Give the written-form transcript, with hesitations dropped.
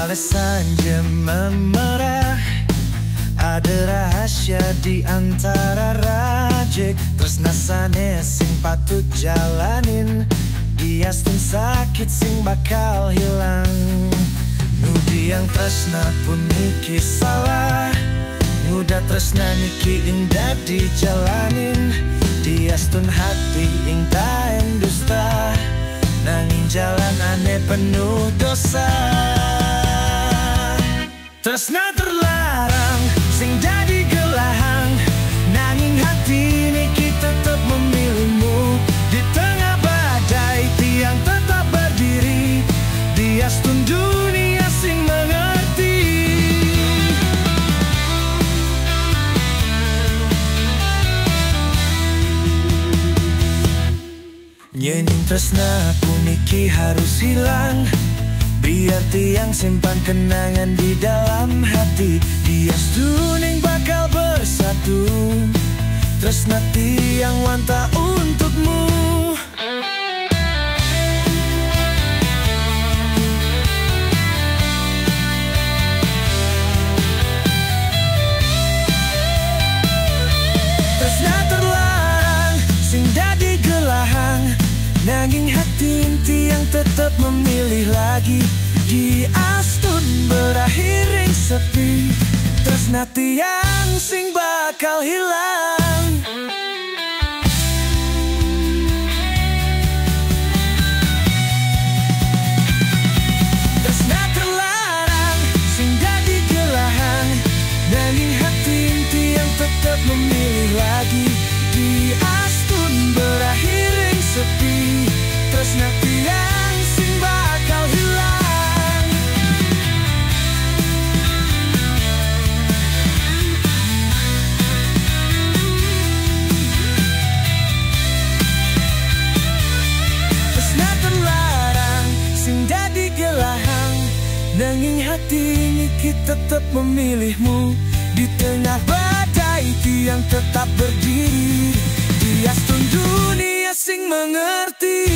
Walau sanja memerah, ada rahasia di antara rajek. Tresna sane sing patut jalanin, biastun sakit sing bakal hilang. Nudi yang tresna pun niki salah, muda tresna niki indah dijalanin. Diastun hati ing taen dusta, nanging jalan aneh penuh dosa. Tresna terlarang sing jadi gelahang, nanging hati niki tetap memilihmu. Di tengah badai tiang tetap berdiri, biastun dunia sing mengerti. Nyenying tresna ku niki harus hilang, biar tiang simpan kenangan di dalam hati. Biastun yang bakal bersatu, tresna tiang wanta untukmu. Tresna terlarang sing dadi gelahang, nanging hati tiang tetap memilih lagi. Diastun berakhir ing sepi, tresna tiang sing bakal hilang. Tresna terlarang sing dadi gelahang, nanging hati tiang tetap memilih lagi. Diastun berakhir ing sepi, tresna tiang sing bakal hilang. Tresna terlarang sing dadi gelahang, nanging hati niki tetap memilihmu. Di tengah badai tiang tetap berdiri, biastun dunia sing mengerti.